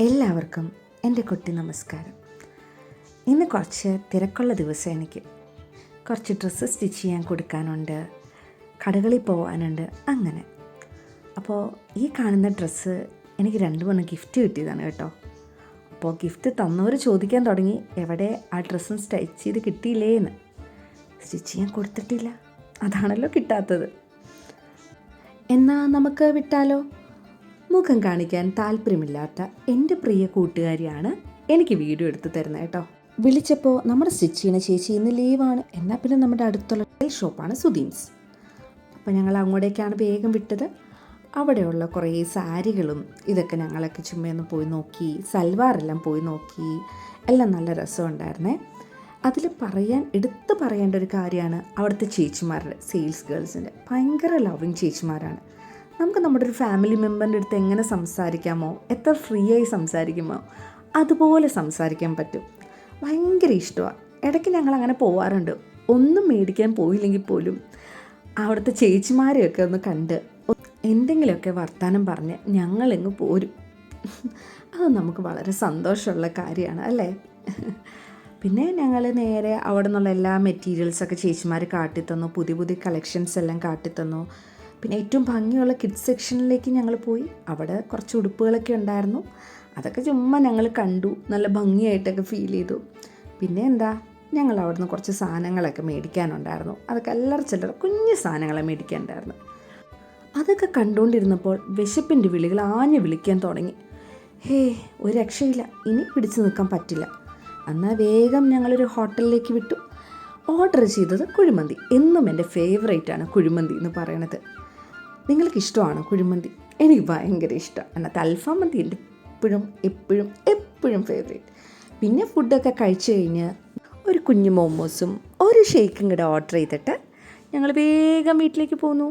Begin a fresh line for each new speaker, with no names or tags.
എല്ലാവർക്കും എൻ്റെ കുട്ടി നമസ്കാരം. ഇന്ന് കുറച്ച് തിരക്കുള്ള ദിവസം. എനിക്ക് കുറച്ച് ഡ്രസ്സ് സ്റ്റിച്ച് ചെയ്യാൻ കൊടുക്കാനുണ്ട്, കടകളിൽ പോകാനുണ്ട്. അങ്ങനെ അപ്പോൾ ഈ കാണുന്ന ഡ്രസ്സ് എനിക്ക് 2 ഗിഫ്റ്റ് കിട്ടിയതാണ് കേട്ടോ. അപ്പോൾ ഗിഫ്റ്റ് തന്നവർ ചോദിക്കാൻ തുടങ്ങി, എവിടെ ആ ഡ്രസ്സും സ്റ്റിച്ച് ചെയ്ത് കിട്ടിയില്ലേ എന്ന്. സ്റ്റിച്ച് ചെയ്യാൻ കൊടുത്തിട്ടില്ല, അതാണല്ലോ കിട്ടാത്തത്. എന്നാൽ നമുക്ക് വിട്ടാലോ? മുഖം കാണിക്കാൻ താല്പര്യമില്ലാത്ത എൻ്റെ പ്രിയ കൂട്ടുകാരിയാണ് എനിക്ക് വീഡിയോ എടുത്ത് തരുന്നത് കേട്ടോ. വിളിച്ചപ്പോൾ നമ്മുടെ സ്റ്റിച്ച് ചെയ്യുന്ന ചേച്ചി ഇന്ന് ലീവാണ്. എന്നാൽ പിന്നെ നമ്മുടെ അടുത്തുള്ള ഷോപ്പാണ് സുധീംസ്. അപ്പോൾ ഞങ്ങൾ അങ്ങോട്ടേക്കാണ് വേഗം വിട്ടത്. അവിടെയുള്ള കുറേ സാരികളും ഇതൊക്കെ ഞങ്ങളൊക്കെ ചുമ്മാ ഒന്ന് പോയി നോക്കി. സൽവാറെല്ലാം പോയി നോക്കി. എല്ലാം നല്ല രസമുണ്ടായിരുന്നേ. അതിൽ എടുത്തു പറയേണ്ട ഒരു കാര്യമാണ് അവിടുത്തെ ചേച്ചിമാരുടെ, സെയിൽസ് ഗേൾസിൻ്റെ ഭയങ്കര ലവിങ് ചേച്ചിമാരാണ്. നമുക്ക് നമ്മുടെ ഒരു ഫാമിലി മെമ്പറിൻ്റെ അടുത്ത് എങ്ങനെ സംസാരിക്കാമോ, എത്ര ഫ്രീ ആയി സംസാരിക്കുമോ അതുപോലെ സംസാരിക്കാൻ പറ്റും. ഭയങ്കര ഇഷ്ടമാണ്. ഇടയ്ക്ക് ഞങ്ങൾ അങ്ങനെ പോവാറുണ്ട്. ഒന്നും മേടിക്കാൻ പോയില്ലെങ്കിൽ പോലും അവിടുത്തെ ചേച്ചിമാരെയൊക്കെ ഒന്ന് കണ്ട് എന്തെങ്കിലുമൊക്കെ വർത്താനം പറഞ്ഞ് ഞങ്ങളെങ്ങ് പോരും. അത് നമുക്ക് വളരെ സന്തോഷമുള്ള കാര്യമാണ് അല്ലേ. പിന്നെ ഞങ്ങൾ നേരെ അവിടെ നിന്നുള്ള എല്ലാ മെറ്റീരിയൽസൊക്കെ ചേച്ചിമാർ കാട്ടിത്തന്നു. പുതിയ പുതിയ കളക്ഷൻസ് എല്ലാം കാട്ടിത്തന്നു. പിന്നെ ഏറ്റവും ഭംഗിയുള്ള കിഡ്സ് സെക്ഷനിലേക്ക് ഞങ്ങൾ പോയി. അവിടെ കുറച്ച് ഉടുപ്പുകളൊക്കെ ഉണ്ടായിരുന്നു. അതൊക്കെ ചുമ്മാ ഞങ്ങൾ കണ്ടു. നല്ല ഭംഗിയായിട്ടൊക്കെ ഫീൽ ചെയ്തു. പിന്നെ എന്താ, ഞങ്ങൾ അവിടെ നിന്ന് കുറച്ച് സാധനങ്ങളൊക്കെ മേടിക്കാനുണ്ടായിരുന്നു. അതൊക്കെ ചില്ലറ കുഞ്ഞു സാധനങ്ങളെ മേടിക്കാനുണ്ടായിരുന്നു. അതൊക്കെ കണ്ടുകൊണ്ടിരുന്നപ്പോൾ വിശപ്പിൻ്റെ വിളികൾ ആഞ്ഞു വിളിക്കാൻ തുടങ്ങി. ഒരു രക്ഷയില്ല, ഇനി പിടിച്ചു നിൽക്കാൻ പറ്റില്ല. എന്നാൽ വേഗം ഞങ്ങളൊരു ഹോട്ടലിലേക്ക് വിട്ടു. ഓർഡർ ചെയ്തത് കുഴിമന്തി. എന്നും എൻ്റെ ഫേവറേറ്റാണ് കുഴിമന്തി എന്ന് പറയണത്. നിങ്ങൾക്ക് ഇഷ്ടമാണോ കുഴിമന്തി? എനിക്ക് ഭയങ്കര ഇഷ്ടമാണ്. എന്നാൽ അൽഫാം മന്തി എൻ്റെ എപ്പോഴും ഫേവറേറ്റ്. പിന്നെ ഫുഡൊക്കെ കഴിച്ചു കഴിഞ്ഞ് ഒരു കുഞ്ഞു മോമോസും ഒരു ഷേക്കും കൂടെ ഓർഡർ ചെയ്തിട്ട് ഞങ്ങൾ വേഗം വീട്ടിലേക്ക് പോന്നു.